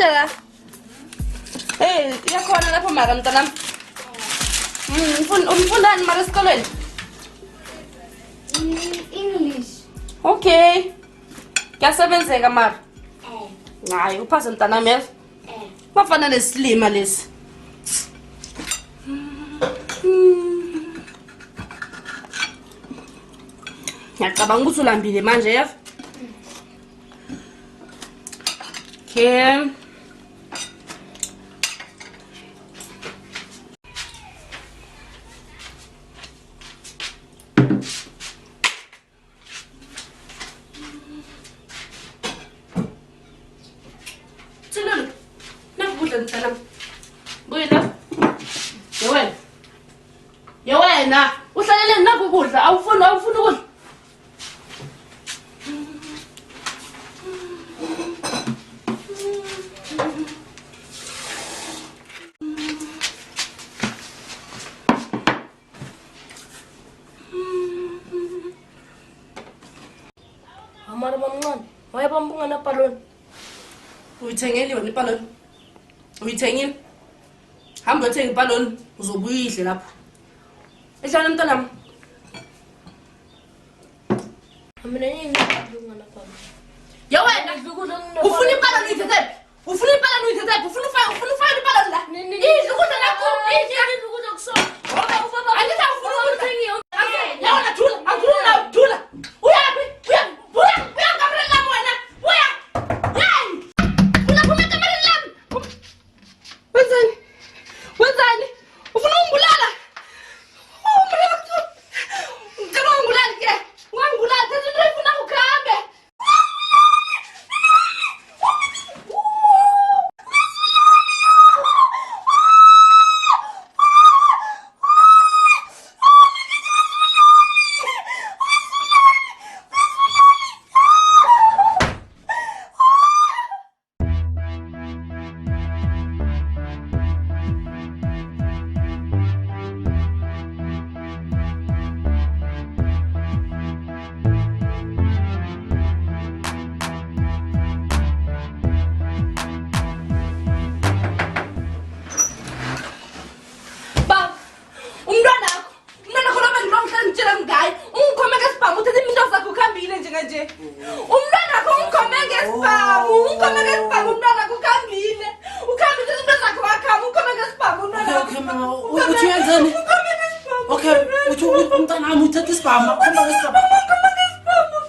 manje la. Hey, iyakhona lapho mara mntanami. Umfundani mara esikolweni? English. Okay. Kuyasebenzeka mara. Hayi, uphase mntanami yazi. Bafana nesilima lesi. Ngiyacabanga ukuthi ulambile manje yazi. Okay. Tsilulu, nakudla mntanami. Buyela. Yewena, uhlalele nakho ukudla, awufuni ukudla. Amara bamncane, wayebambunga napaloni. Uyithengile wena ipaloni? Uyithengile? Hamba uthenga ipaloni, uzobuya idle lapho. Ehlala mntanami. Mina yini ngilunga lapha. Yewena, ufuna ipaloni uyithethephi? Ufuna ipaloni uyithethephi? Ufuna ipaloni la? Idle ukudla lakho, idle ukudla kusona. Angithi awufuna ukuthengiyo. Yewena thula. Uyapi? Buya kamereni lami wena. Buya. Yeyi. Phuma kamereni lami. Wenzani? Ufuna ungibulala? Ngicela ungibulale ke. Ungangibulali, thatha into efuna ukhambe.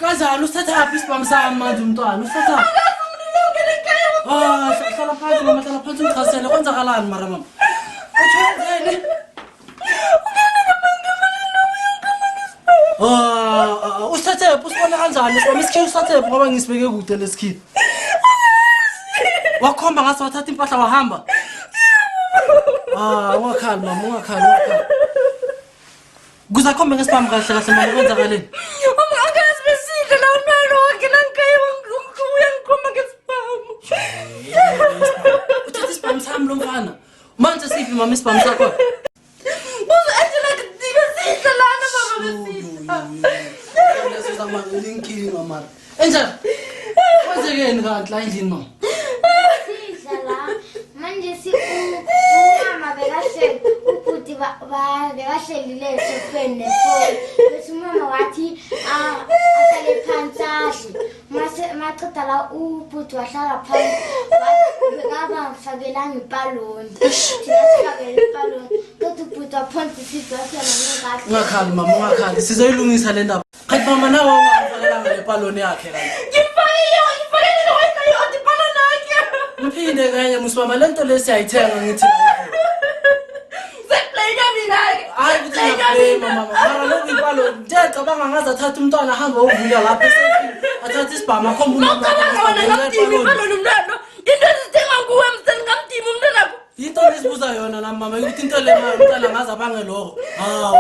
Kazalo uthatha isibhamu sami manje umntwana uthatha. Hlala phansi mama, hlala phansi ungichazele kwenzakalani mara mama. Uthwenzeni? Usithathephi usibona kanjani sibona isikhiwo usithathephi ngoba ngisibeke kude lesikhiwo. Wakhomba ngase wathatha impahla wahamba. Ungakhali mama, ungakhali. Kuzakhomba ngesibhamu kahle mama kwenzakaleni. Uthatha isibhamu sami lo mfana. Manje siphi mama isibhamu sakho? Angela kudinga sidla lana baba besidla. Leso manje inkinga mara. Angela. Kwenzekeni kanti la endlini mama? Sidla la. Manje umama bekahleli ukuthi bekahleli lesofeni nefoni. Bese umama wathi ahlale phansi adle. Maqeda la ubhuti wahlala phansi. Bekaba mfakelanga ipaloni. Thina sifakele ipaloni. Kodwa ubhuti waphonsa isizwe wasiyana ngakahle. Ungakhali mama, ungakhali. Sizoyilungisa le ndaba. Kanti mama nawe ungafakelanga le paloni yakhe kanti. Ngifakele wena yodwa ipaloni yakhe. Mphinde kanye musibama lento lesiyayithenga ngithi. Hayi kuthi ngaphe mama. Mara lo ipaloni. Ngicabanga ngaze athatha umntwana ahamba ovula lapha esefini. Athatha isibhamu akhomba umama. Ipaloni umntwana. Into ezithenga kuwe mseni ngamdima umntwana wakho. Into lesibuza yona la mama ukuthi into le mama umntwana ngaze abange lokho. Phela.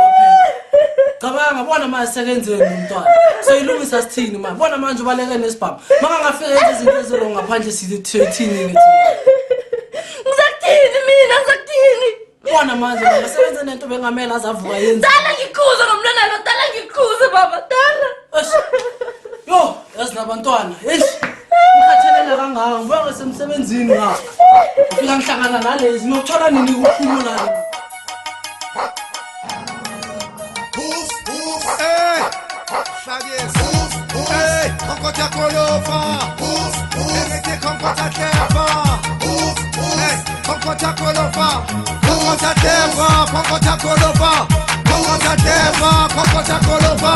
Cabanga bona manje sekenzeni umntwana. Soyilungisa sithini manje? Bona manje ubaleke nesibhamu. Maka ngafika lezi izinto eziro ngaphandle sithini ngithi. Ngizakuthini mina ngizakuthini? Bona manje ngasebenza nento bengamela azavuka yenza. Dala ngikhuza ngomntwana lo, dala ngikhuza baba, dala. Yo, yazi labantwana. Ngikhathalela kangaka ngibuya ngisemsebenzini nga ufika ngihlangana nalezi ngiyothola nini ukukhulula la Konkota Kolova, Erete Konkota Teva, Konkota Kolova, Konkota Teva, Konkota Kolova, Konkota Teva, Konkota Kolova.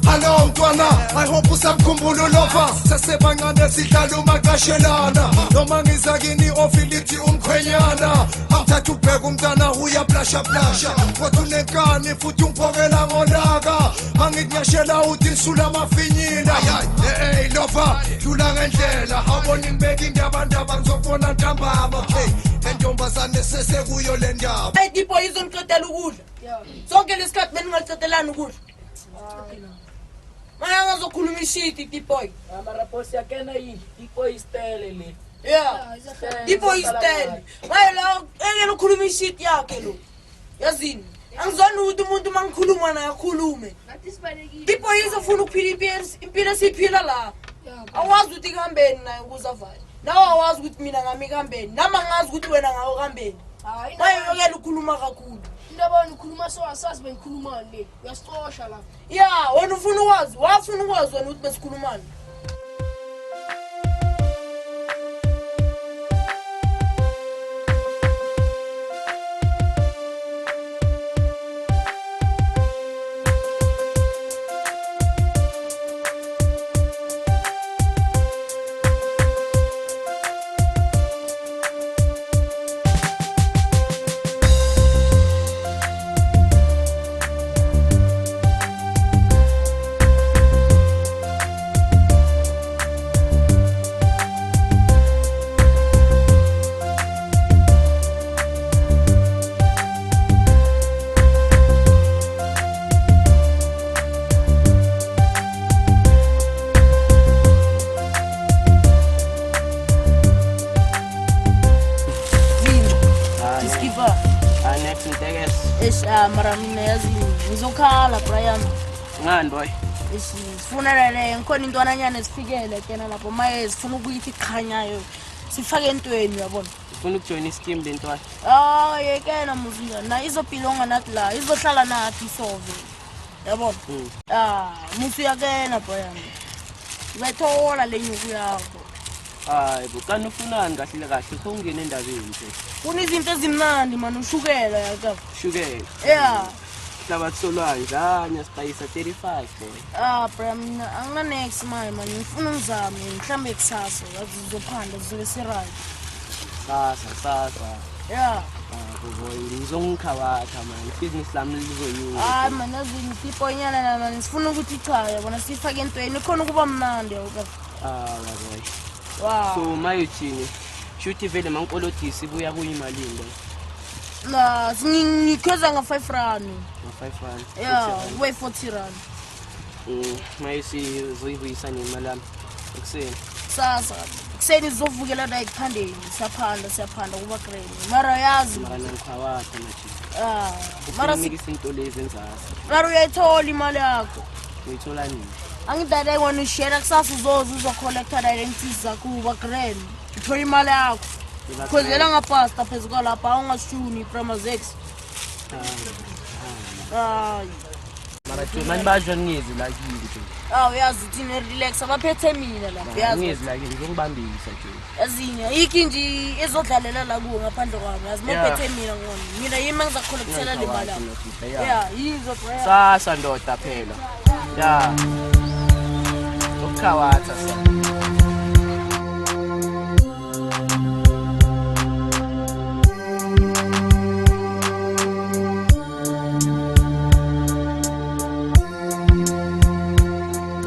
Hello mntwana, I hope usamkhumbulo lova. Sasebancane sidlala umakashelana. Noma ngizakini ofilithi umkhwenyana. Awuthatha ubheka umntana uyaplasha plasha. Kodwa unenkani futhi ungiphokela ngolaka. Manginyashela uthi nisula mafinyila. Hey lova, dlula ngendlela. Awubona ngibeka indaba ndaba ngizofona ntambama. Okay, entombazane sesekuyo le ndaba. Hey Tipo izongiqedela ukudla. Sonke lesikhathi beningaqedelana ukudla. Maya ngazokhuluma ishiti Tipoy. Amaraposi yakena yini? Tipo istele le. Yeah. Tipo istele. Maya la engelo khuluma ishiti yakhe lo. Yazini. Angizona ukuthi umuntu mangikhuluma naye akhulume. Tipo izofuna ukuphila impilo siphila la. Awazi ukuthi ihambeni naye ukuzavaya. Nawe awazi ukuthi mina ngami ihambeni. Nama ngazi ukuthi wena ngawo ihambeni. Maya yokela ukukhuluma kakhulu. Ndabona ukhuluma so asazi bengikhuluma le. Uyasixosha la. Yeah, wena ufuna ukwazi. Wafuna ukwazi wena ukuthi besikhulumani. Mara mina yazi ngizokhala Brian. Ngani boy? Sifuna le ngikhona intwana nyane sifikele kena lapho maye sifuna ukuyithi khanyayo. Sifake entweni yabona. Ufuna ukujoin ischeme lentwana. Yekena muzinga na izopilonga nathi la izohlala nathi isove. Yabona? Musu yakena Brian. Bethola le nyuku yakho. Hayi bukani ufunani kahle kahle songena endabeni nje. Kunezinto ezimnandi man ushukela yakho. Shukela. Yeah. Hlabathi solwandle anya spice 35 boy. Brian angina next man ngifuna ngizame mhlambe kusasa ngazizophanda zizobe siright. Sasa. Yeah. Boy ngizongikhabatha man business lami lizoyuka. Man azini Tipo nyana man sifuna ukuthi cha yabona sifake entweni khona kuba mnandi yakho. Boy. Wow. So mayuthini shuthi vele mankolodisi ibuya kuyimalini la ngikhweza nga5 rand. Nga5 rand. Yeah, we 40 rand. Mayisi zoyibuyisa nemali ekseni. Sasa kuseni sizovukela la ekuphandeni siyaphanda kuba grade. Mara yazi mara ngikhabatha mathi. Mara izinto lezi enzasi. Mara uyayithola imali yakho. Uyithola nini? Angidade ngone share kusasa uzocollecta directions zakho kuba grade. Uthola imali yakho. Khozela ngapasta phezulu lapha awungashuni Pramazex. Mara tu manje bajwa ngezi la kini. Uyazi uthini relax abaphethe mina lapha yazi. Ngezi la kini ngizongibambisa nje. Ezinye yiki nje ezodlalela la kuwe ngaphandle kwami yazi mophethe mina ngone. Mina yimi ngizacollectela le mali yakho. Yeah, yizo bro. Sasa ndoda phela. Yeah. Ukhabatha sa.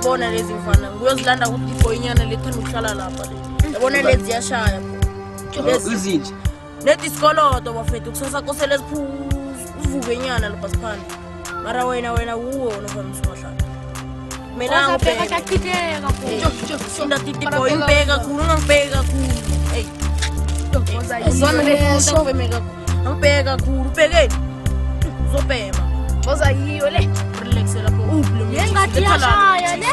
Bona lezi mfana ngiyozilanda ukuthi iboyinyana lethanda ukuhlala lapha le. Yabona lezi yashaya. Izinje. Lethi isikolodo bafethu kusasa kosele sivuke nyana lapha siphanda. Mara wena uwo nofana usimahlala. Mina ngibheka kakhitheka Sinda titi boy impega khulu ngibheka khulu. Hey. Zona leso vemeka. Ngibheka khulu bhekeni. Uzobhema. Boza yiyo le. Relax lapho ublo. Yengathi yashaya le.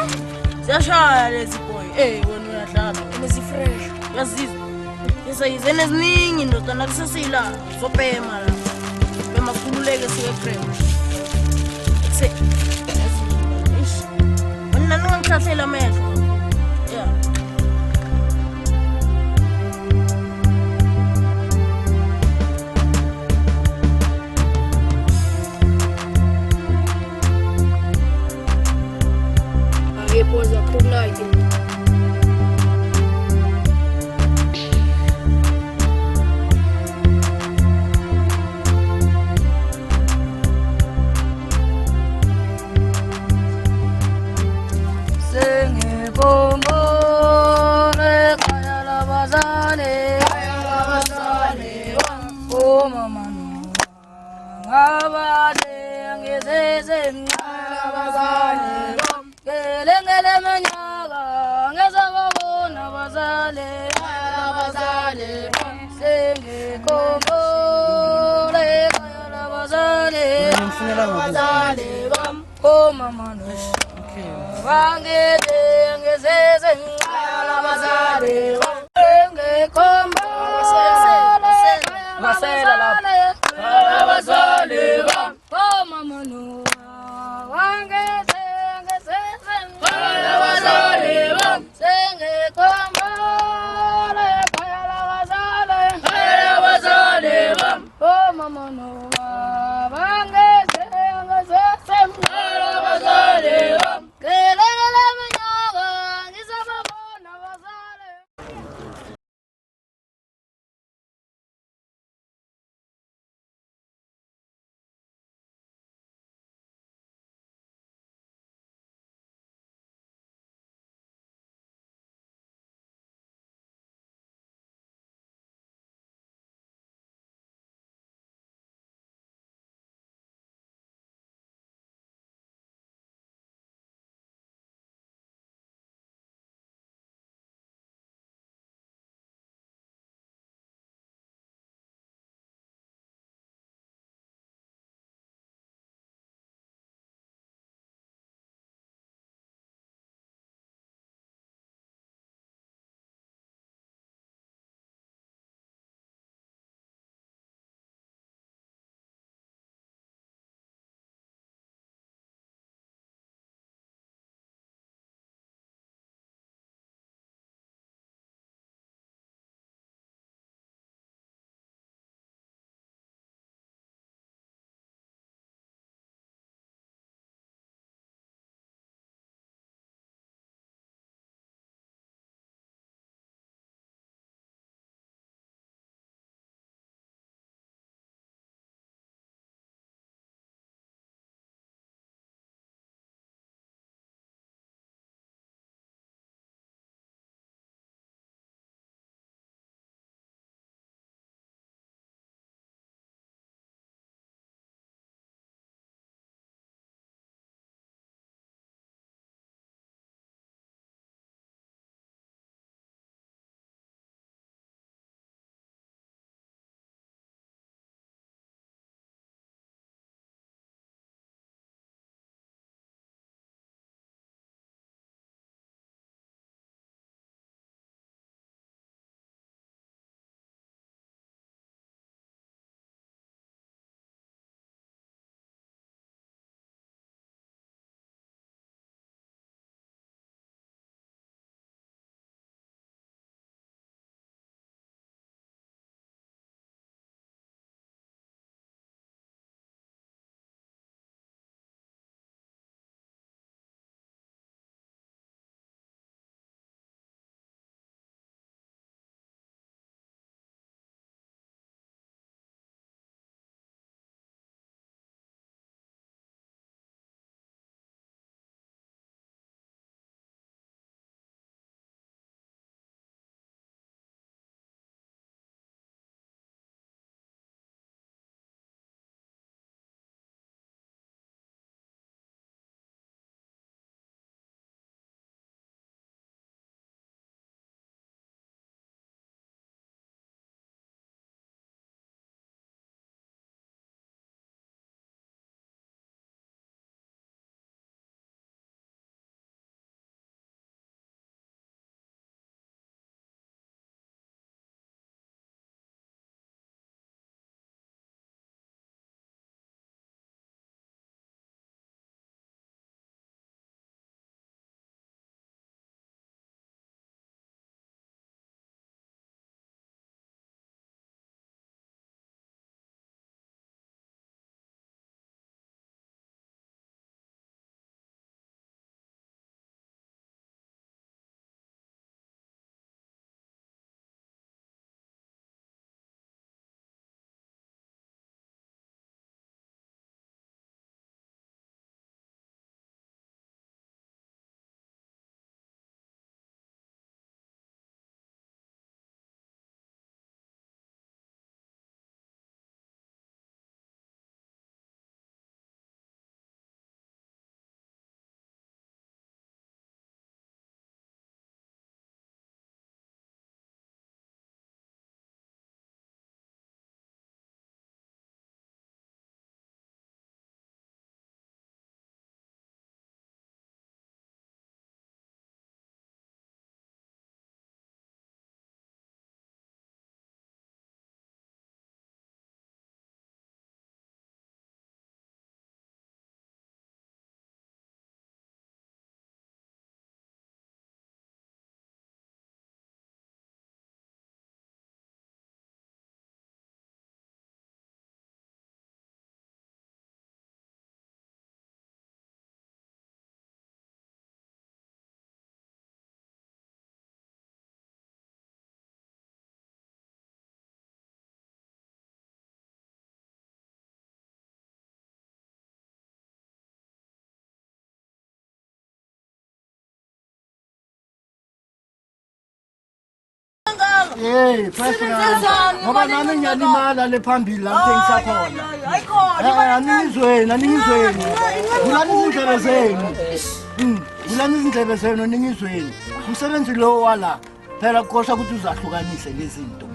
Siyashaya lezi boy. Wena uyahlala. Lezi fresh. yazizwa izene eziningi ndodana kusesila zobhema la bema khululeke sike creme se wena nongihlasela amehlo yeah was a cool night. Oh mama no wange ngezeze ngala bazale wange komba masela la bazale oh mama no wange ngezeze ngala bazale wange komba la bazale oh mama no Hey, phela. Ngoba nami ngiyalimala le phambili la ngithengisa khona. Hayikhona. Aningizweni. Kulani izindlebe zenu. Kulani izindlebe zenu ningizweni. Umsebenzi lo wala. Phela kukosha ukuthi uzahlukanise lezinto.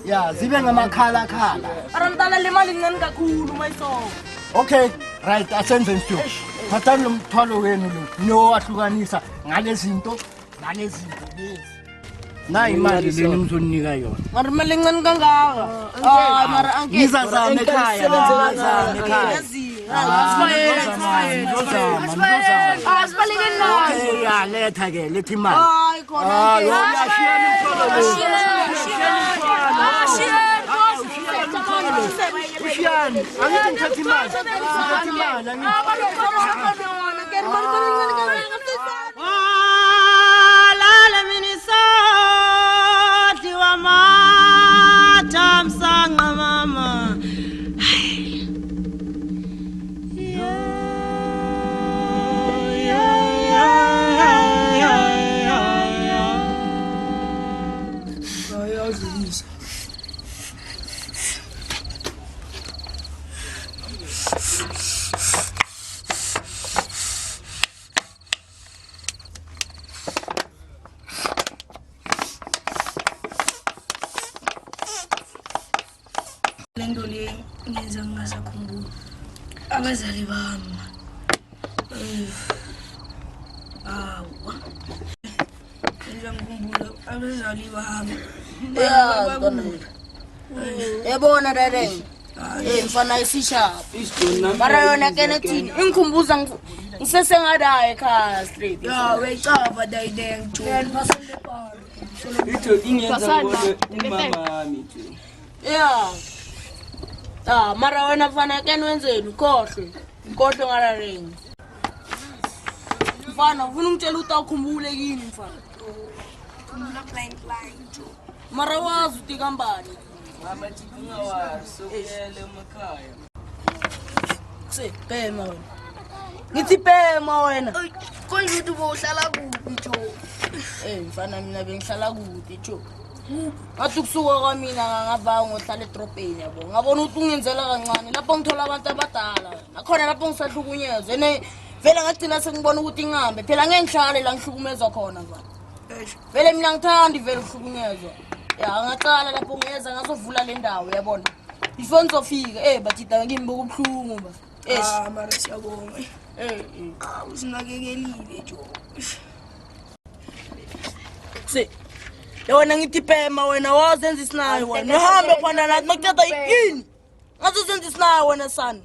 Ya, zibe ngamakhala. Arantala le mali ngani kakhulu mayiso. Okay, right, asenze nto. Phathani lo mthwalo wenu lo. Nowahlukanisa ngalezinto lezi. Na imali leni ngizoninika yona. Mara mali ngani kangaka. Mara angeke. Ngizazama ekhaya. Asibaleke nazo. Okay, ya letha ke lethi imali. Hayikhona. Yashiya imthwalo lo. Ushiyani, angithi ngithatha imali. Lala minisati wa mata msanga mama. Lento le ngenza ngingasakhumbuli abazali bami. Awa. Ngenza ngikhumbula abazali bami. Yabona dade. Mfana isishapha. Mara yona kenethini ingikhumbuza ngisesengadayo ekhaya straight. Ya wecaba dayideng 10% leparo. Itho ingenza ngone umama wami tho. Yeah. Mara wena mfana kenwenzeni ukhohle ngararengi. Mfana ufuna ungitshela utakhumbule kini mfana. Khumbula blind tho. Mara wazi utikambani. Mama thina wasokele emakhaya. Pema wena. Ngithi pema wena. Konje ukuthi bohlala kuphi tho. Mfana mina bengihlala kude tho. Athi kusuka kwamina ngavanga ngohlala edrobheni yabo. Ngabona ukuthi ungenzela kancane lapho ngithola abantu abadala. Nakhona lapho ngisahlukunyezwe ne vele ngagcina sengibona ukuthi ngihambe. Phela ngeke ngihlale la ngihlukumezwa khona mfana. Vele mina ngithandi vele ukuhlukunyezwa. Ya ngaqala lapho ngiyeza ngazovula le ndawo yabona. Before ngizofika bathida ngimbe kubhlungu ba. Mara siyabonga. Usinakekelile tho. Yona ngithi pema wena wazenza isinayo wena. Uhambe khona nathi makuceda yini? Ngazozenza isinayo wena sana.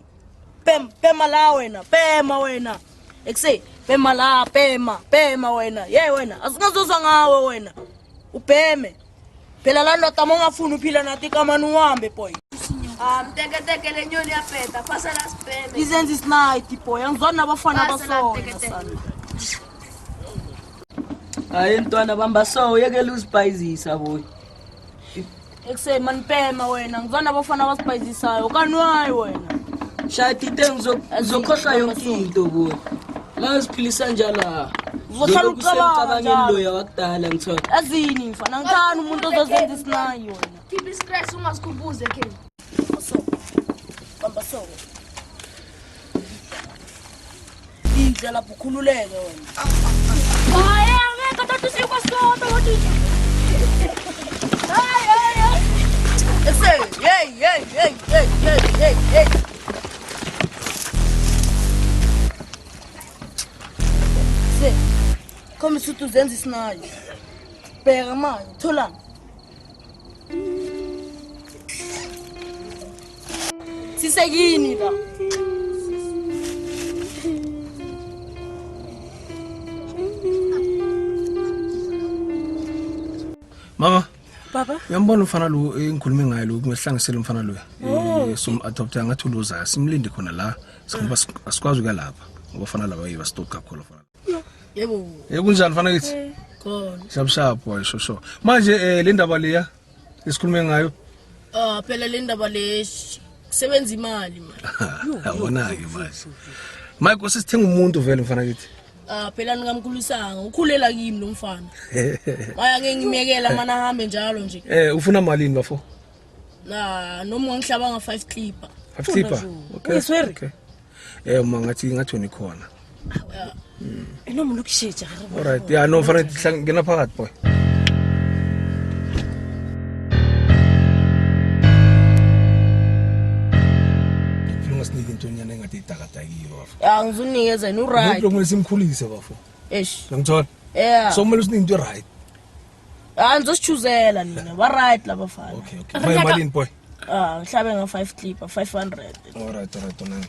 Pema la wena, pema wena. Ekuse pema la, pema wena. Wena, asingazozwa ngawe wena. Upeme. Phela la ndoda mongafuna uphila nathi kamani uhambe boy. Mteketeke le nyoni yapeta, pasa la speme. Izenza isinayo boy, angizona abafana abasona sana. Hayi mntwana bamba so uyekela uzibhayizisa boy. Ekuse manipema wena, ngizona abafana abasibhayizisayo kanwayi wena. Shati ngizokhohlwa yonke into boy. La siphilisa njala. Uzohlala ucabanga njalo loya wakudala ngithola. Azini mfana ngithanda umuntu ozozenza isinayo wena. Keep stress ungasikhubuze ke. Bamba so. Indlela lapho khululeke wena. Ngeke tathu sikwasoto wothithi. Hey. Come sutu zenza isinayo. Bheka manje, thola. Sisekini la. Mama. Baba. Uyambona umfana lo engikhulume ngayo lo ngihlanganisele umfana lo. Som adopter ngathi uloza simlinde khona la. Sikhomba asikwazi ukuya lapha. Ngoba fana laba yiba stop kakhulu fana. Yebo. Kunjani fana kithi? Khona. Shap boy sho. Manje le ndaba leya esikhulume ngayo. Phela le ndaba le sebenza imali manje. Yabona ke manje. Mike usithenga umuntu vele mfana kithi. phela ngingamkhulisanga ukhulela kimi lo mfana maya ngeke ngimekela mana ahambe njalo nje ufuna malini bafo noma ngihlaba nga 5 clipper 5 clipper okay uma ngathi wena ikhona noma lokusheja alright yeah no mfana ngena phakathi boy sinike into nyana engathi idakadakiyo bafo ngizonikeza ni right kumele simkhulise bafo ngithola so kumele usinike into right ngizosichuzela nina ba right laba bafana okay malini boy ngihlabe nga 5 clipper 500 alright nani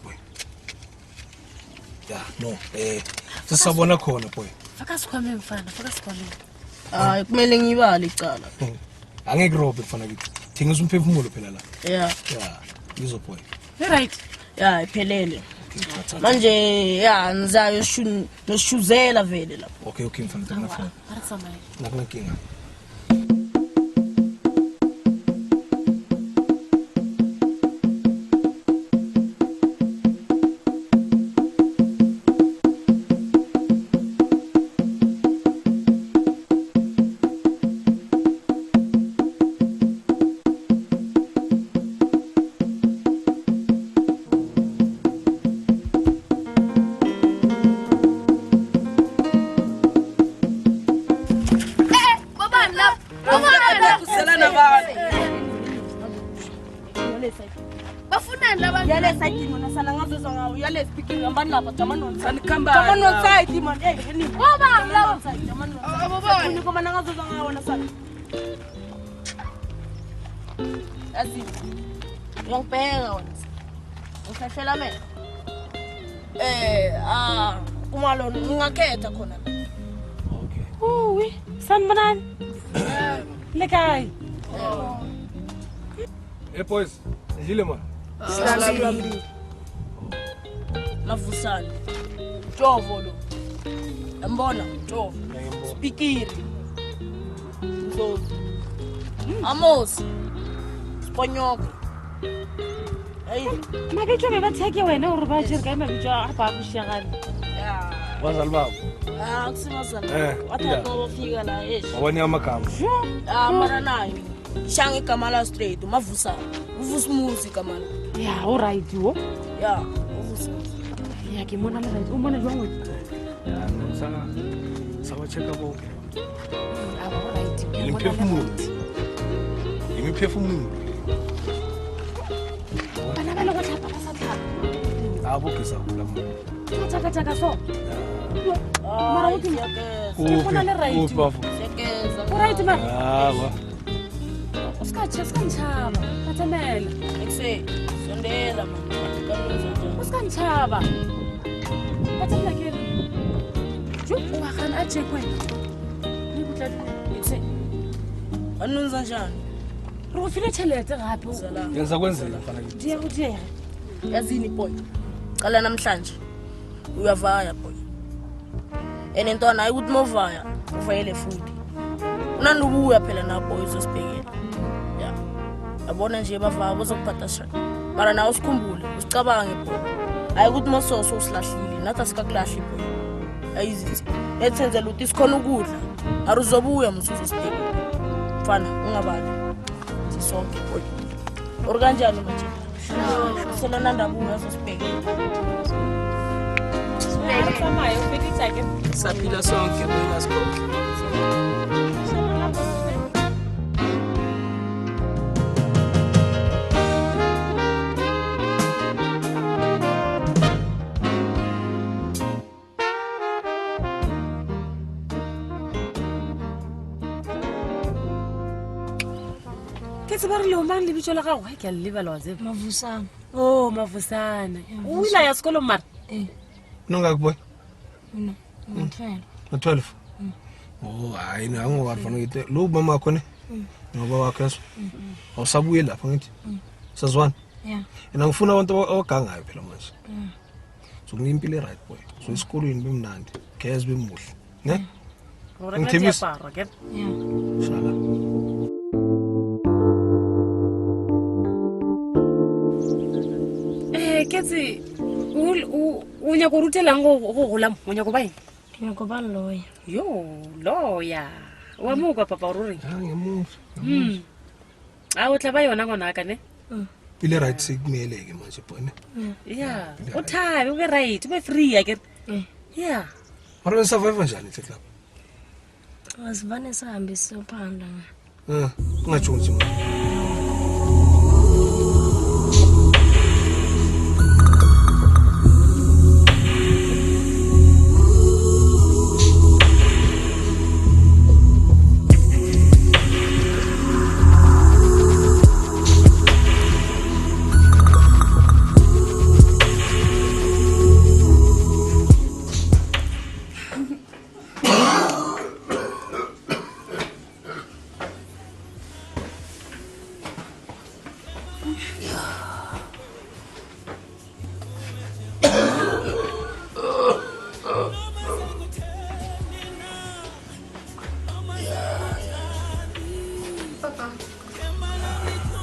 Boy. Yeah, no. Sisabona khona boy. Faka sikhwame mfana, faka sikhwame. Kumele ngibale icala. Angeke robe mfana kithi. Thingisa umphefumulo phela la. Yeah, yizo boy. Right. Yeah, iphelele. Manje ngizayo noshuzela vele lapho. Okay, mfana ngafuna. Arasamai. Nakunkinga. Kumalo ngakhetha khona. Okay. Sanbanan. Lekay. Boys, jile man. Mavusana. Jovo lo. Mbona Jovo. Spikiri. Nzozi. Amos. Sponyoko. Hey. Mabitso be ba theke wena o re ba jere ka mabitso a ba bushagane. Wazali babo. Akusimazana. Wathaba ufika la wani amagama. Mara nayo. Shange Kamala straight Mavusana. Uvusa music kamala. Yeah, all right wo. Yeah, uvusa. Yeah, ke mona le right. O mona jwang wena? Yeah, no sawa cheka bonke. All right. Imiphefumulo. Bana ba le go tlhapa ba sa tlhapa. Bokisa kula mo. Tsaka so. Mara o tima ke mona le right. Sekeza. All right man. Wa. Uska nchaba. Kathamela. Ekse. Sondela man. Uska nchaba. Kathamela ke. Jo wa khana a tshekwe. Ni butla ekse. Anunza njani? Re go file tšhelete gape. Yenza kwenzela mfana kithi. Diya go diya. Yazini boy. Qala namhlanje. Uyavaya boy. Entwana ayikuthi movaya uvayele futhi. Unandubuya phela na boy uzosibhekela. Yeah. Abona nje bavaya bozokuphatha shaka. Mara nawe usikhumbule, usicabange boy. Ayikuthi mososo usilahlile, nathi asikakulahli boy. Ayizithi. Ethenzela ukuthi sikhona ukudla. Aruzobuya musuzosibhekela. Mfana ungabali. Sisonke boy. Organjani manje? Sona nandabuya uzosibhekela. Samayo ufika ke. Saphila sonke mina sikho. Ke tsebare le mang le bitso la gago ke a le lebala tse Mavusana. Oh Mavusana o ila ya sekolo mara Nongaki boy? No. 12. Oh hayi angokufana ngithi lo mama wakho ne ngoba wakho yaso awusabuye lapha ngithi sazwana Yeah. Yena ngifuna abantu abagangayo phela manje sokunimpilo right boy so esikolweni bemnandi gezi bemuhle ne ngithembisa ke shala ketsi o nyako rutelang go gola mo o nyako ba eng ke nyako ba lawyer yo lawyer wa mo ka papa o reng a o tla ba yona gona ka ne ile right sigmeleke manje bone ya o thabe o be right o be free akere ya mara ni survive njani the club asivane sihambe siyophanda ungatshonzi manje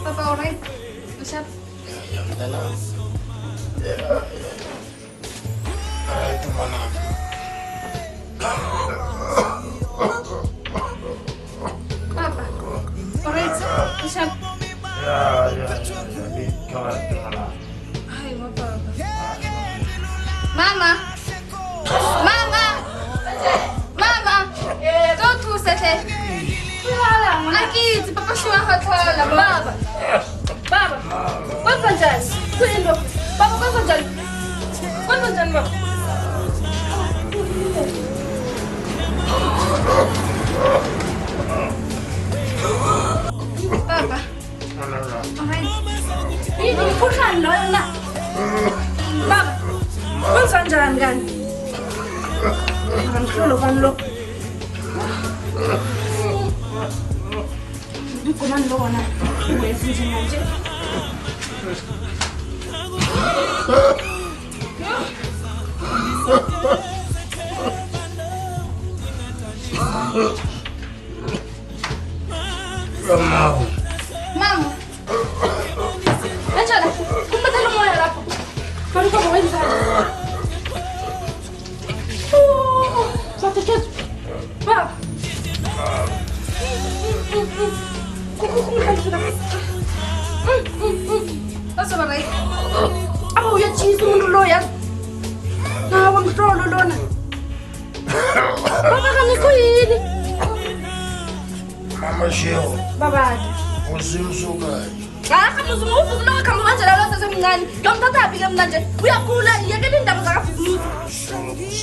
Papa, alright? What's up? Papa, alright? What's up? Ay, mo papa. Mama! Mama! Mama! Don't do that. Akithi papa shiwa hathola baba. Baba. Kwenza njani? Kuyinto. Baba kwenza njani? Kwenza njani baba? Baba. Alright. Yini umkhuhlane loyo na? Baba. Kwenza njani kani? Ngihlolo kanlo. Kuman lo na uwe fuji manje Mama Acha kumbatalo moya lapo Kani kwa wenza Sate ketu Baba That's all right. Oh, you're cheesing on the lawyer. Now I'm throwing alone. Baba, can you go in? Mama Sheo. Baba. Usimsuka. Kamu semua pun kamu aja lalu seseminggan. Kamu tak tapi kamu aja. Uya pula ya kan tidak bergerak.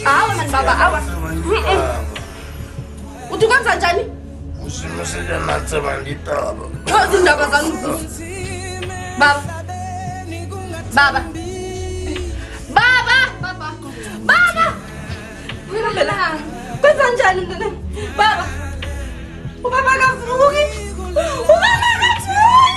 Awan baba awan. Untuk kan saja ni. Usimusele matse banditaba. Oh, zindaba zangu. Baba. Baba. Baba. Baba. Baba. Wena bela. Kwenza njani ndene? Baba. Ubaba kavuki. Ubaba kavuki.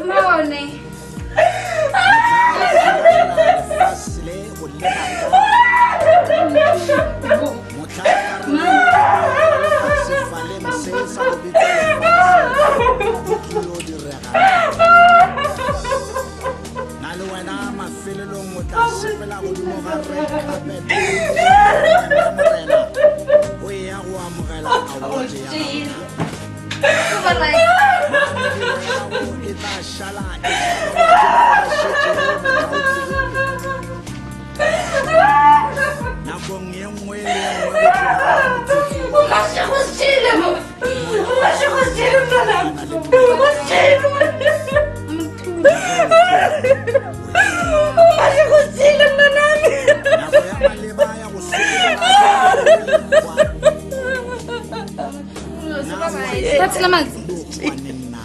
Morning. tla sepela godimo ga red carpet morena o ya go amogela award ya e tla šala nakong ye nngwe le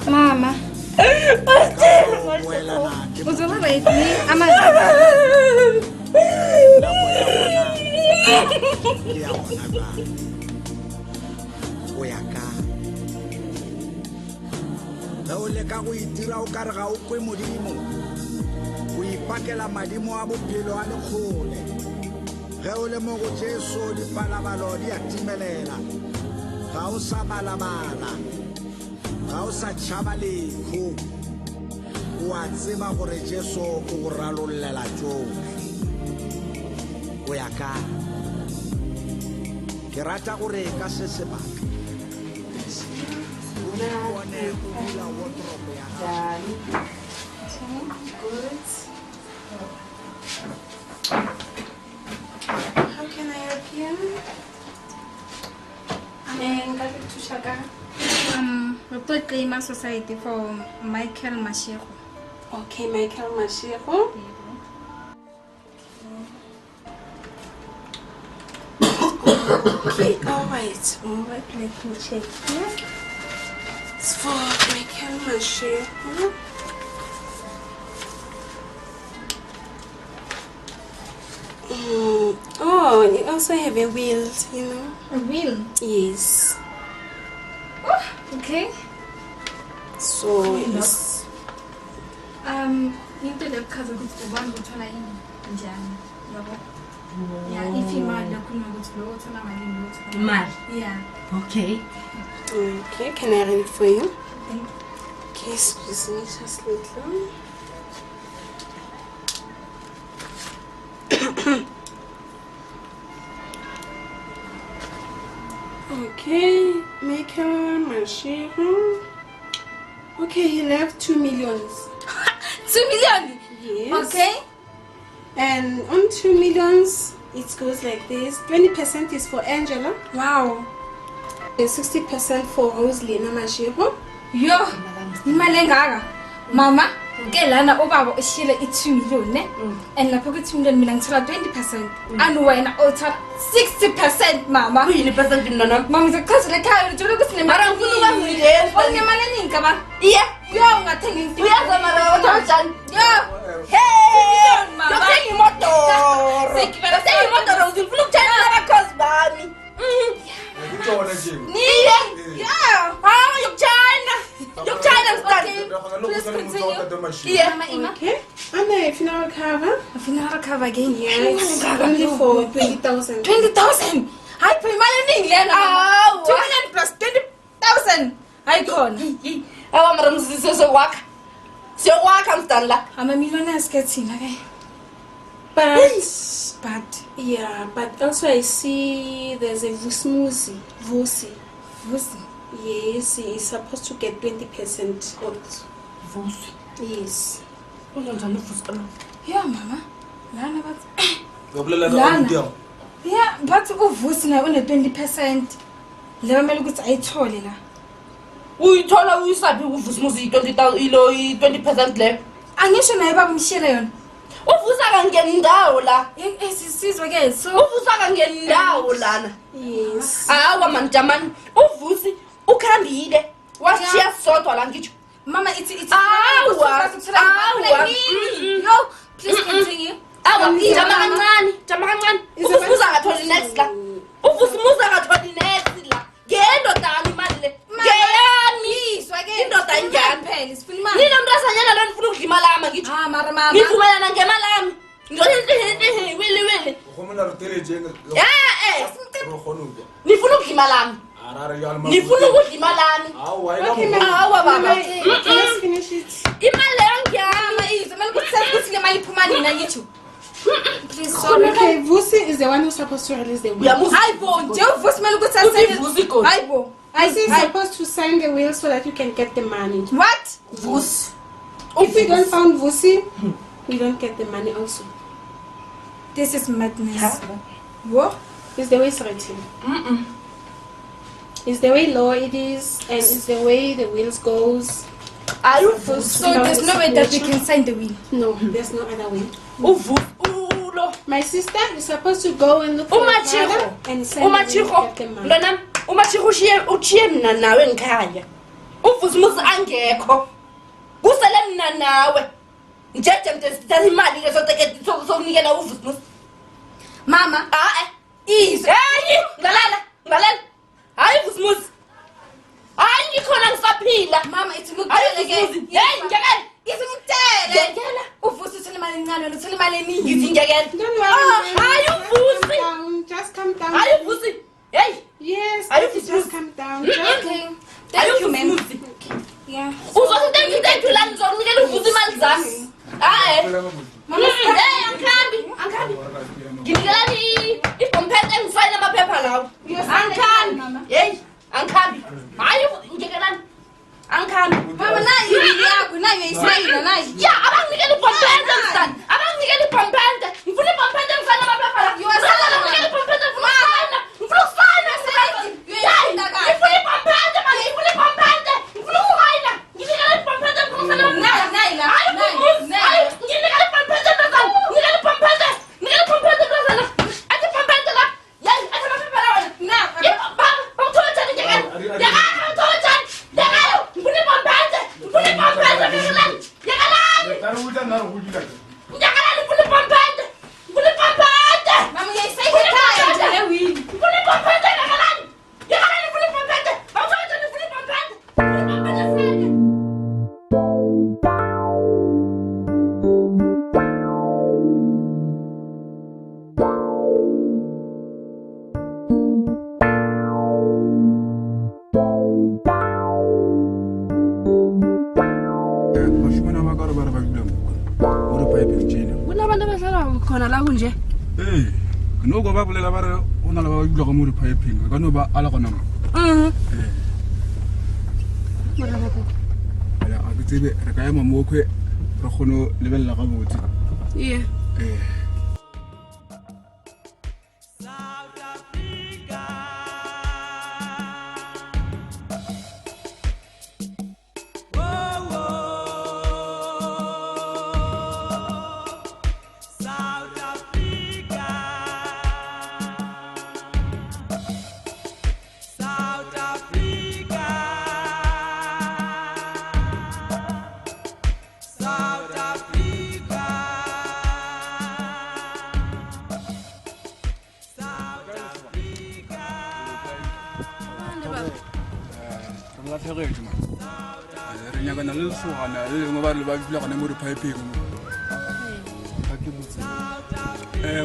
Mama. Uzoba right ni ama o ya ka o le ka go itira o ka re ga o kwe modimo o ipakela madimo a bophelo a lekgole ge o le mo go Jesu dipalabalo di a timelela ga o sa balabala ga o sa tšhaba lekgo o a tseba gore Jesu o go ralollela tsohle o ya ka ke rata gore ka se sebaka bone o bula wardrobe ya gago How can I help you? We put Klima Society for Michael Mashiro. Okay, Michael Mashiro. Okay, all right, let me check here. It's for Michael Mashiro. Oh, you also have a wheel, you know. A wheel? Yes. Oh, okay. So it's into the cousin of the one who told Jan. Yeah, if you mind, I couldn't go to the water. Mal. Yeah. Okay. Okay, can I read it for you? Thank you. Okay, excuse me just a little. Okay, Michael Mashiro. Okay, he left 2 million. 2 million? Yes. Okay. And on 2 millions, it goes like this. 20% is for Angela. Wow. And 60% for Rosalina Mashiro. Yo, imalengaka. Mama, ke lana ubaba ushile i2 million ne? And lapho ku2 million mina ngithola 20%. And wena uthola 60% mama. Kuyini percent mnana? Mama ngizokuzela ekhaya uthola ukuthi nemali. Mara ngifuna ubangile. Onemali eningi kaba? Iye. Yo ungathenga into. Uyaza mara uthola. Yo. Hey! Mama. Yothenga imotoro. Yothenga imotoro ngifuna ukutshela abakhozi bami. Niye. Yeah. Ah, yokutshana. Yokutshana mstandi. Please continue. Yeah. Mama Ima. Okay. And the funeral cover. A funeral cover again. Yeah, it's only for 20,000. 20,000. Hayi phela imali eningi lena. Awu. 2 million plus 20,000. Hayi khona. Awa mara msisi sokwakha. Siyokwakha mstandi la. Ama millionaires ke thina ke. But also I see there's a Vusi. Vusi. Yes, he's supposed to get 20% out. Vusi. Yes. Unjani Vusi? Yeah, mama. Lana but Ngiyabulala yeah, but uvusi naye une 20%. Leyo mele ukuthi ayithole la. Uyithola uyisaphi uvusi muzi 20,000 ilo 20% le. Angisho naye baba umshiyele yona. Uvusa kangena indawo la. Esisizwe ke so Uvusa kangena indawo lana. Yes. Awa manjamani. Uvusi ukhambile. Washiya sodwa la ngitsho. mama it's Awa. Yo, please continue. Awa, jama kancane. Uvusa ngatholi next la. Uvusi muza ngatholi next la. Ngendo dani imali le. Ngeyami. Indoda injani phela sifuna imali. Nina mntasanyana lo nifuna ukudla imali yami ngitsho. Mara mama. Nivumelana ngemali yami. Wili. Nifuna ukudla imali yami. Nifuna ukudla imali yami. Awa baba. Let's finish it. Imali leyo ngiyami. Izomela ukuthi ukuthi le mali iphuma nina ngitsho. Please, sorry. Okay, Vusi is the one who's supposed to release the will. Aibo, Joe Vusi malukuthi asayile. Aibo. Is supposed to sign the will so that you can get the money. What? Vusi. If we don't find Vusi, we don't get the money also. This is madness. What? It's the way it's written. It's the way law it is, and it's the way the wills goes. So there's no way that we can sign the will? No, there's no other way. My sister is supposed to go and look for her father and sign the will to get the money. Uchiye mina nawe ngikhaya. Uvusumuzi angekho. Kusele mina nawe. Njeje mntesithatha imali ke sokunikela uvusumuzi. Mama, Easy. Hey, ngalala. Hayi uvusumuzi. Hayi ngikhona ngisaphila. Mama, it's Hayi uvusumuzi. Hey, ngekela. Ngekela. Uvusi uthole imali encane wena uthole imali eningi. Ngizingekela. Don't worry. Hayi uvusi. Just come down. Hayi uvusi. Hey. Yes, just come down. Okay. Thank you, ma'am. Yeah. Thank you, land zone. Ngeke uvusi imali zami. Mama, hey, angikhambi. Nginikelani ibhomphethe engifayile amaphepha lawo. Angikhambi. Hey, angikhambi. Hayi ngikelani. Angikhambi. Mama, nayi imali yakho, nayo isayina nayi. Ya, abanginikela ibhomphethe msana. Abanginikela ibhomphethe. Ngifuna ibhomphethe engifayile amaphepha lawo. Abanginikela ibhomphethe ngifuna ukufayina. Ngifuna ukufayina sebenzi. Ngifuna ibhomphethe, man. Ngifuna ibhomphethe. Ngifuna ukufayina. Nginikela ibhomphethe ngifuna ukufayina amaphepha. Nayi la. Hayi, nginikela ibhomphethe msana. Nginikela ibhomphethe. Nginikela ibhomphethe msana. Athi ibhomphethe la. Yayi, athi amaphepha lawo. Mama, yayisayile ekhaya nje le will. Kunabantu abahlala khona la kunje. Noko ba bolela ba re o na le ba bula go mo repiping ka no ba ala gona mo. Ya a ke tsebe re ka ema mo khwe re khono lebella ga botse. Yeah.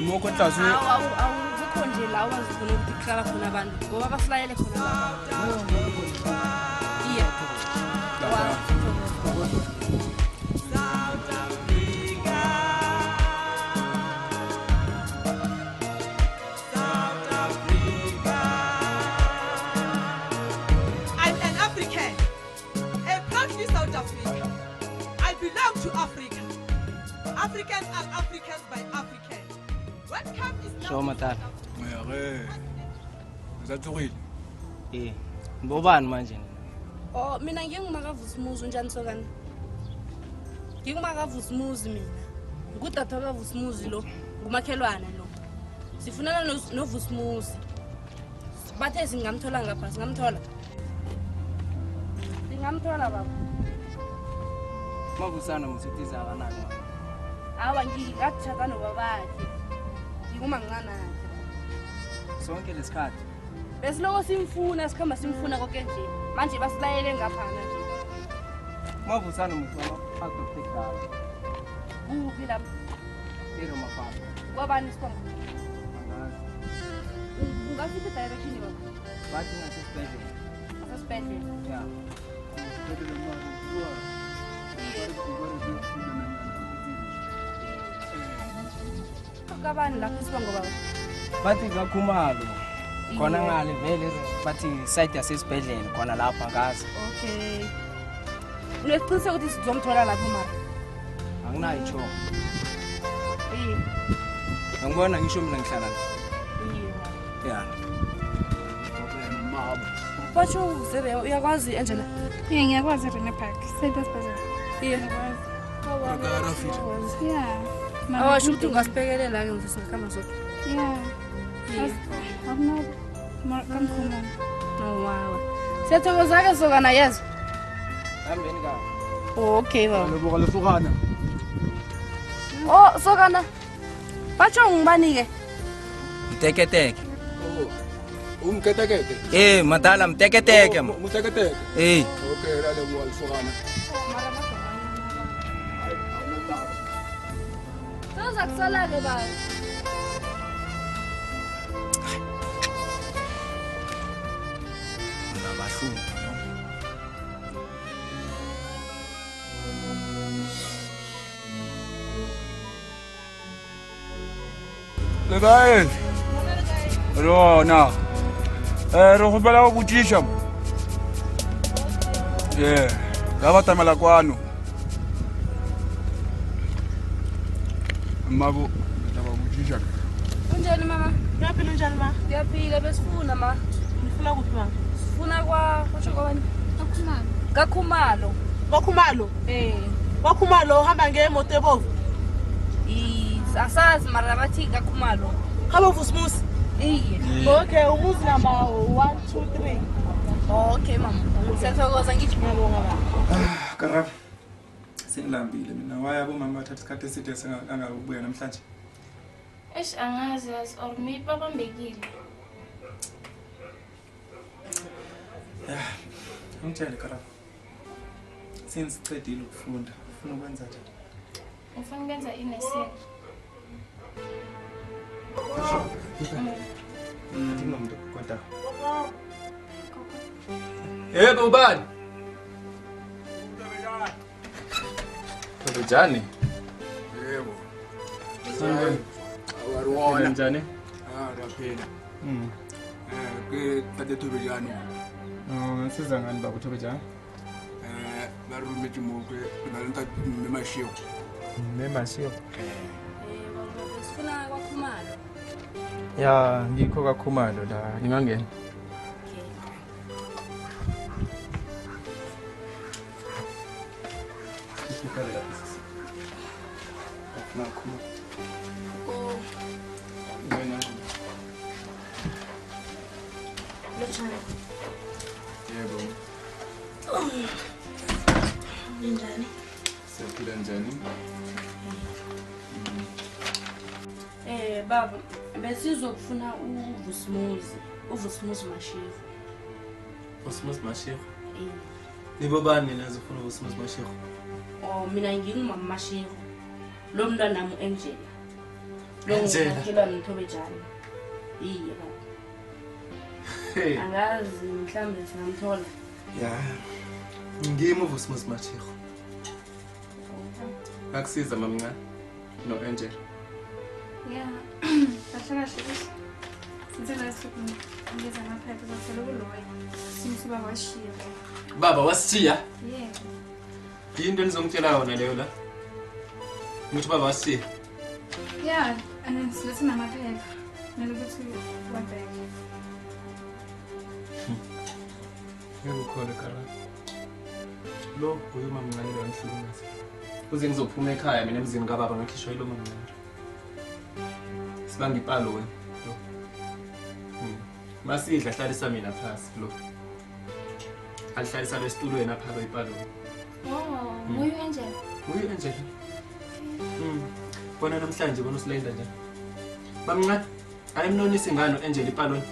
Mo ko tlase Awukho nje la wazi khona ukuthi kuhlala khona abantu ngoba basilayele khona la. I'm an African, a country South Africa. I belong to Africa. Africans are Africans by Africans. What comes is Show matala. Uzathukile. Ngobani manje? Oh, mina ngingumakaVusumuzi unjani sokani? NgingumakaVusumuzi mina. Ngudadwa kaVusumuzi lo, ngumakhelwane lo. Sifunana noVusumuzi. Bathe singamthola ngapha, singamthola. Singamthola baba. Mavusana musitiza abanaki mama. Awa ngikatshata nobabakhe. Ngikumancane. Sonke lesikhathi. Besiloko simfuna sikhamba simfuna konke nje. Manje basilayele ngapha nje. Mavusana musama phakathi kwegala. Kuphi lapha? Ero mafaka. Kwabani sikhomba? Angazi. Ungafika direction baba. Bathi ngasesibhedlela. Asesibhedlela. Ya. Sibhedlela manje kuwa. kabani lapho isibongo baba bathi kakhumalo khona ngale vele bathi site yasesibhedlela khona lapha ngazi okay uneqiniseko ukuthi sizomthola lapho mara anginayo cho angibona ngisho mina ngihlala ya batsho uzere uyakwazi Angela ngiyakwazi Rena Park site esibhedlela awasho ukuthi ungasibhekelela ke ngizosikhamba zonke wow siyathokoza-ke sokana yezo hambeni ka okay baba leboga lesogana oh sokana batsho ngibani-ke mteketeke umketekete madala mteketeke muteketeke okay la leboga lesogana sozakusala-ke baba Legael. Rona. Re gopela go botsisha. Ga ba tamela kwano. Mabo, ta ba botsisha. Unjani mama? Ngiyaphila unjani ma? Ngiyaphila besifuna ma. Ngifuna kuphi ma? Sifuna kwasho kwani? Kakhumalo. Kakhumalo? Kakhumalo uhamba ngemoto ebovu? Asazi mara bathi kakhumalo. Hamba vusimusi? Iye. Okay, umuzi number 1 2 3. Okay mama. Siyathokoza ngithi ngiyabonga baba. Karabo. Sengilambile mina wayabo mama wathatha isikhathi eside angabuya namhlanje. Angazi or maybe babambekile. Ngitshele Karabo. Sengicedile ukufunda. Ufuna ukwenza njani? Ufuna ukwenza inesel. Ndinomuntu kodwa. Yebo ubani? Tobejani? Yebo. Sanibona. Awariwona njani? Raphela. Ke tade Tobejani. Ngisiza ngani baba Tobejani? Barumethi moke nalenta nemashiyo. Nemashiyo. Sifuna kwakhumalo. Ya, ngikho kakhumalo la, ngingangena. Yebo. Njani? Siyaphila njani? Baba, besizokufuna uVusumuzi Mashego. Vusimuzi Mashego? Nibo bani nazofuna uVusumuzi Mashego? Oh, mina ngingumama Mashego. Lo mntwana nami Angela. Angela. Ngikela noThobejani. Iye baba. Angazi mhlambe singamthola. Ya. Ngimi uVusumuzi Mashego. Akusiza mamncane no Angela. Yeah. Kahle. Senzela isifuna ngeza ngaphepha zaselo kuloya. Simsi baba washiya. Baba wasithiya? Yeah. Yinto nizongitshela yona leyo la. Ngithi baba wasithiya. Yeah, and then let's namaphepha. Nalokuthi wabheka. Ngikukhona Karabo. Lo uyo mamncane lo ngihlukumeza. Kuze ngizophuma ekhaya mina emzini kababa ngikhishwa yilo mamncane. Sibanga ipalo wena. Masidla hlalisa mina phasi lo. Alihlalisa lesitulweni apha ipalo. Oh, nguyu Angela. Nguyu Angela. Bona namhlanje bona usilenda njani? Bamncane, ayimnonisa ingane Angela ipaloni.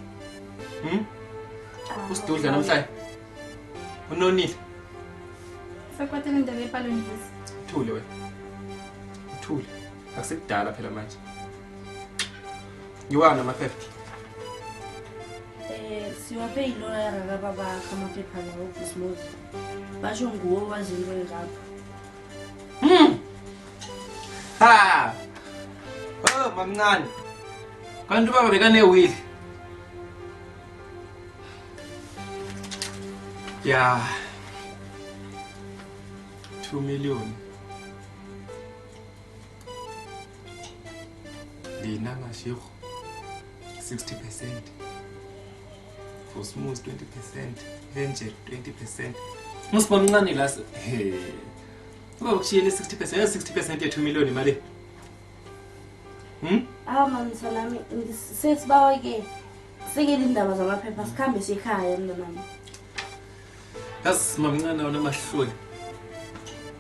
Usidudla namhlanje. Unonile. Sakwatela indaba epaloni lezi. Uthule wena. Uthule. Akusekudala phela manje. Ngiwana amaphepha. Siwaphe iloya baba amaphepha lawo uVusumuzi. Basho nguwo wazile ngapha. Ha! Oh, mamncane. Kanti ubaba bekanewili. Ya. 2 million. Lina mashego 60%. For smooth 20%. Angel 20%. Musibamncane la. Ubaba kushiyele 60%. 60% ye 2 million imali. Mama salami sesibawa ke sekele indaba zamaphepha sikhambe sikhaya mntanami. Yas mamncane wona mahloli.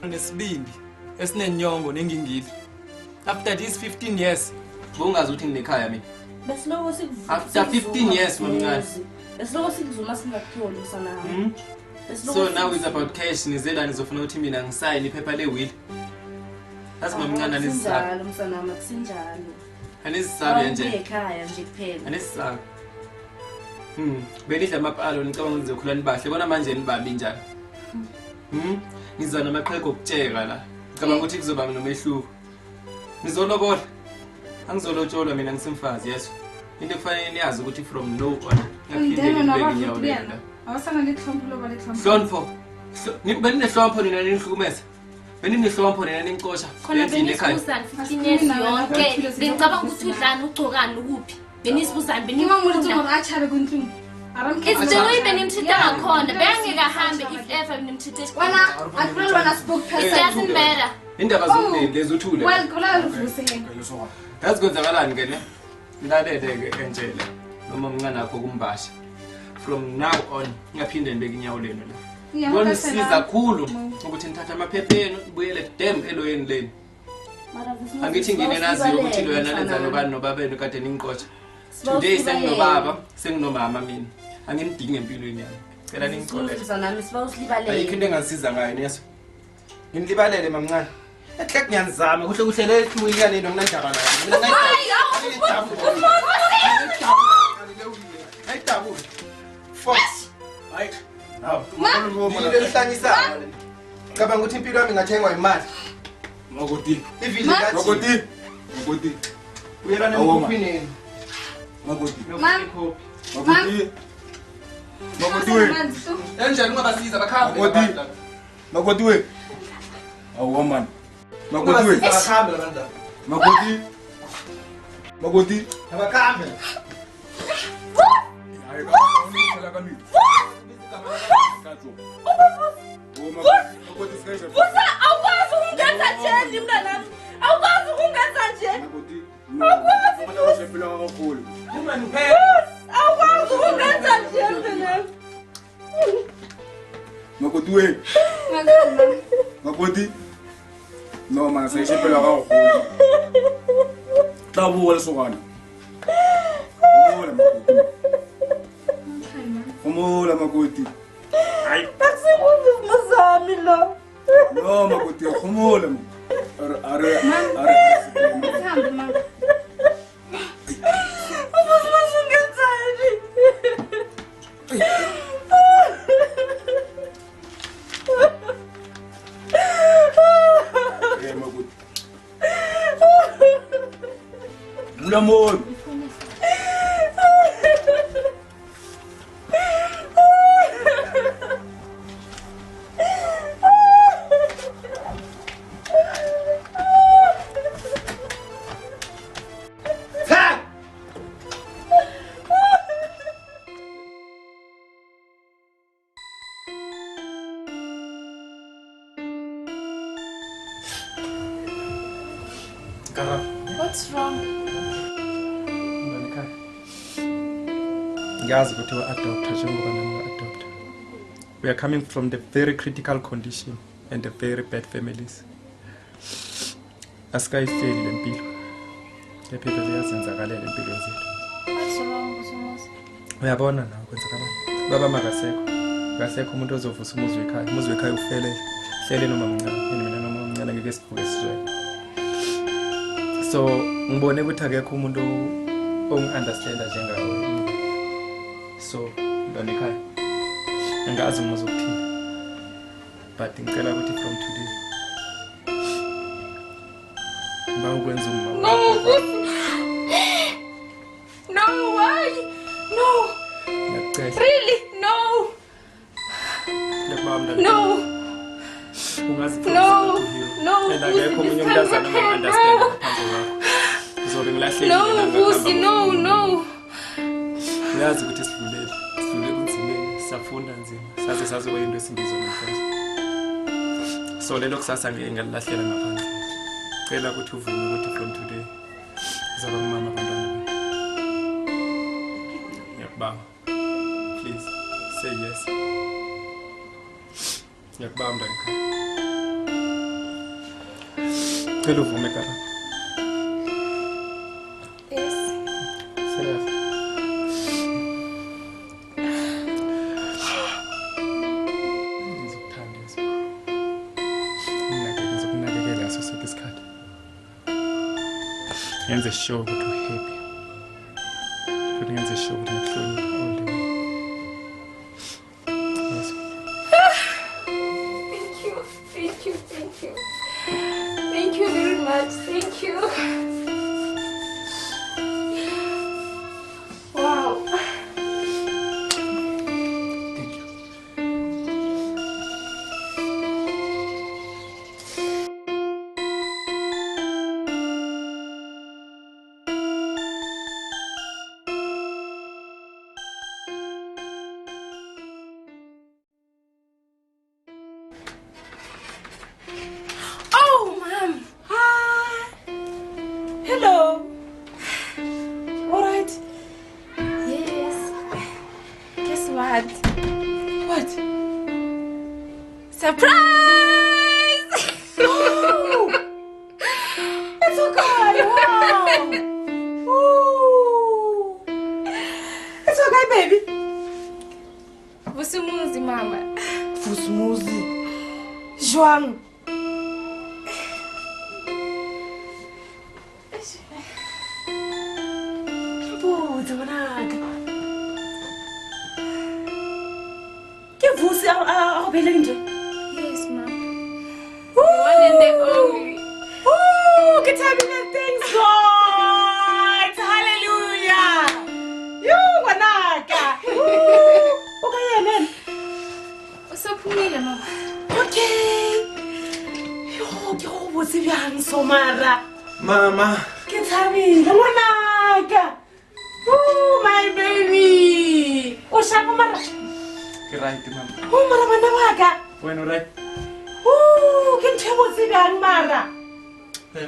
Nesibindi esinenyongo nengingili. After these 15 years, bongazi ukuthi nginekhaya mina. Besiloko sikuvuma. After 15 years mamncane. Besiloko sikuvuma singakutholi usanami. So now it's about cash. Nizela nizofuna ukuthi mina ngisayine iphepha le-will. That's mamncane anisizaba. Sinjalo msanami akusinjalo. Anisizaba nje. Ekhaya nje kuphela. Anisizaba. Benidla amapalo nicabanga nizokhula nibahle. Bona manje nibambi njani? Ngizana amaqhego okutsheka la. Ngicabanga ukuthi kuzoba nomehluko. Ngizolobola. Angizolotsholwa mina ngisimfazi yeso. Into kufanele niyazi ukuthi from now on ngaphinde ngibeke nyawo lena. Awasana lehlompo loba lehlompo. Hlonpho. Beninehlompo nina nihlukumeza. Beninehlompo nina nincosha. Khona benisibuzana 15 years yonke. Ngicabanga ukuthi udlana ugcokani ukuphi. Benisibuzana benimfunda achabe kunhlungu. It's the way benimthita ngakhona. Bengeke ahambe if ever benimthita. Wena akubona wena spokesperson. It doesn't matter. Indaba zomndeni lezothule. Well, kola uvuseke. That's kwenzakalani ke ne? Ngilalele ke entshele. Noma mncane akho kumbasha. From now on ngiyaphinde ngibeke inyawo leno la. Ngiyasiza kakhulu ukuthi nithatha amaphepha enu ubuyele dem eloyeni leni. Angithi ngine nazi ukuthi lo yana lenza nobani nobaba enu kade ningiqotsha. Today senginobaba, senginomama mina. Angimdingi empilweni yami. Cela ningixolele. Nami siba uslibalele. Ayikho into engasiza ngayo neso. Ngilibalele mamncane. Ehlek ngiyazama kuhle kuhle le hlumile lento nginandaba nayo. Mina ngayidabula. Ayidabula. Fox. Hayi. Naw. Ngile lihlanyisa. Cabanga ukuthi impilo yami ngathengwa imali. Makoti. Ivili kathi. Makoti. Makoti. Uyela nemkhupini. Makoti. Makoti. Makoti. Makoti we. Enjani ungabasiza bakhambe. Makoti. Makoti we. Awu man. Makoti we. Bakhambe labantu. Makoti. Makoti. Abakhambe. Hayi ka. Makoti. Busa awukwazi ukungenza nje mntanami. Awukwazi ukungenza nje. Awukwazi ukungenza nje mntanami. Makoti we. Makoti. No man, sayishepela kakhulu. Tabuwa lesokana. Umula makoti. Hayi. Akusibuzi mzami lo. No makoti, umula. Are. Hambe mama. Amor. What's wrong? Ngiyazi ukuthi wa-adopta njengoba nami wa-adopta. We are coming from the very critical condition and the very bad families. Asikayifeli le mpilo. Kepha ziyazenzakalela empilweni zethu. What's wrong, Busumosi? Uyabona nawe kwenzakalani. Baba makasekho umuntu ozovusa umuzi wekhaya. Umuzi wekhaya ufele. Hlele noma mncane, mina noma mncane ngeke sivuke sizwe. So ngibone ukuthi akekho umuntu ongi-understanda njengawe. So ngibona ekhaya angazi umuzi ukuthini, but ngicela ukuthi from today ngibawukwenza uma Vusi, no. uyazi ukuthi sidlulele kunzimeni siyafunda nzima saze sazoba into esingizwa namhlanje so lelo kusasa ngeke ngalilahlela ngaphandle cela ukuthi uvume ukuthi from today uzaba ngumama abantwana bami ngiyakubamba please say yes ngiyakubamba mntwana ekhaya cela uvume kaba Yes. serious ngenze sure ukuthi uhappy futhi ngenze sure ukuthi ngihlonipha all the way yes. Thank you very much. Thank you. Wow. Oh, Mom. Hi. Hello. All right. Yes. Guess what? What? Surprise! Oh! It's okay. Wow. Ooh. It's okay, baby. Vusumuzi, mama. Vusumuzi. João. Puta, managa. Que você ao belenge? Yes, mom. One and the only. Oh, que time things God. Hallelujah. You managa. Okay, then. Usaphumile, mama. Okay. Yo, botse bjang Somara. Mama. Ke thabile ngwanaka. Oh my baby. O shapa mara. ke right mama Oh mara bana baka. wena o right Oh ke ntse botse bjang mara.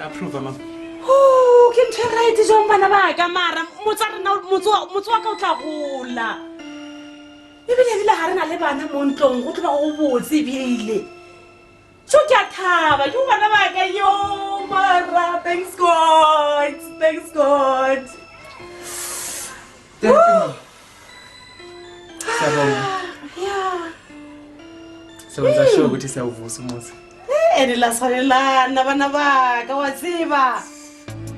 approve mama Oh ke ntse right jong bana baka mara motsare na motso wa ka o tla gola. Ebile ha re na le bana mo ntlong go tloba go botse bile. So ke a thaba ke bana baka yo mara. Thanks God. Thanks God. thank you mama siyabonga Yeah. senza sure ukuthi siyawuvusa umuzi Ene la salelana bana baka wa tsiba.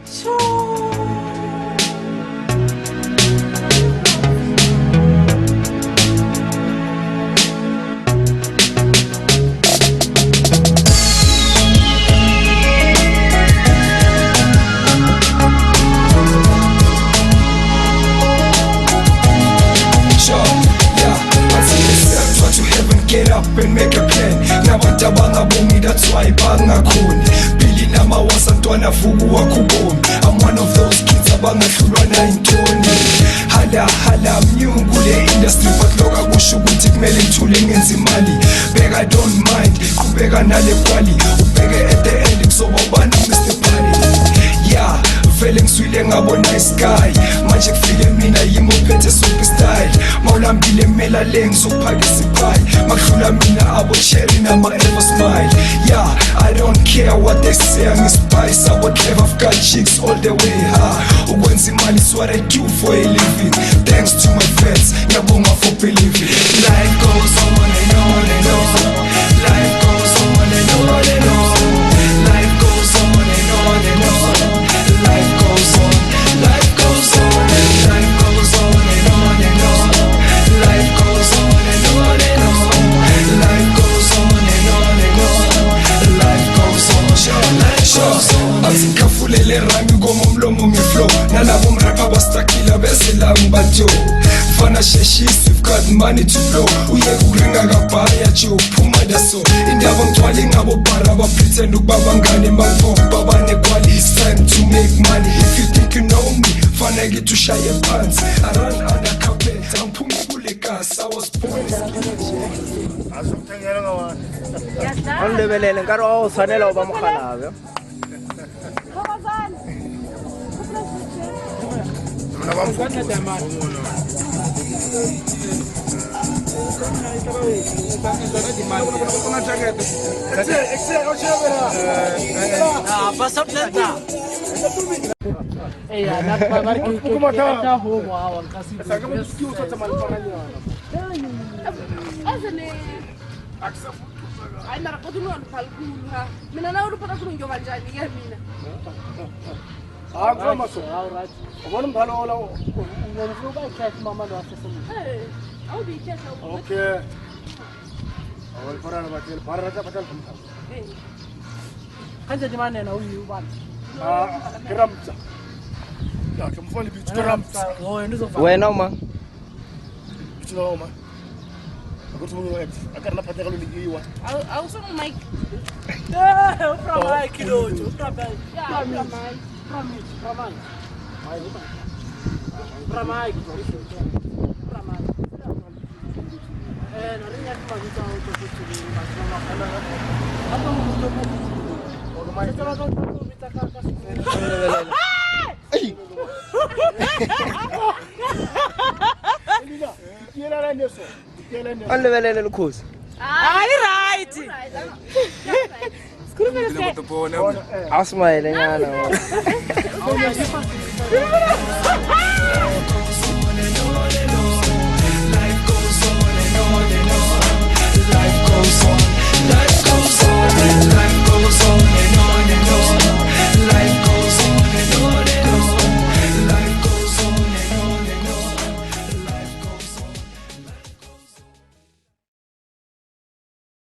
Sure. Get up and make a plan. Nabantu abangabongi that's why bangakhoni. Billy namawasa ntwana fuku wakubomi. I'm one of those kids abangahlulwa nayintoni. Hala mnyungu le industry but loka kusho ukuthi kumele ngithule ngenze imali. Beka don't mind, qhubeka nale kwali. Ubheke at the end kuzoba ubani Mr. Party. Yeah, vele ngiswile ngabo nice guy. Manje kufike mina yimo phethe super style. Mawulambile mela le ngizophakisa iphai. Makhlula mina abo cherry nama ever smile. Yeah, I don't care what they say. I'm spice, I would clever, I've got chicks all the way high. Ukwenza imali is what I do for a living. Thanks to my friends, ngiyabonga for believing. Life goes on and on and on. Life goes on and on and on. Life goes on and on and on. Life goes on. Life goes on and life goes on and on and on. Life goes on and on and on. Life goes on and on and on. Life goes on. Life goes on. Azikhafulele rami komomlomo ngiflow. Nalabo mrapa bastakila bese la ngibatyo. mfana sheshisi, we've got money to blow. Uye kuringa kabhaya nje uphuma daso. Indaba ngithwala ingabo bara ba pretend ukuba bangane mangifo baba nekwali. It's time to make money. If you think you know me, fana ngithi ushaye phansi. I run undercover, angiphumi kule gas. I was born. Azongithengela ngawani. Andebelele nkari wawusanela uba mkhalabe. hayi mara kodwa ungaluphala khulu ha mina nawe uluphala khulu ngiyobanjani-ke mina Akumaso. Ubona umdlalo ola ungomfuna ubayikhehle mama lo wasesemini. Awubiyikhehle Okay. Awalifana bathela, barata bathela kumkhaya. Kanje dimane na uyi ubani. Kiramtsa. Ya ke mfoni bithi kiramtsa. Oh, ndizofa. Wena uma. Bithi lo uma. Akuthi umuntu ex, akarna phatheka lo liyiwa. awusona Mike. From Mike lojo, from Mike. Yeah, from Mike. From Mike. Narinya kimazita utofutuli masoma kana. Hapo mtoto. Ogomai. Sasa watu vitakaka. Andebelele lukhosi. Hayi right. Awusmayele nyana. Life goes on.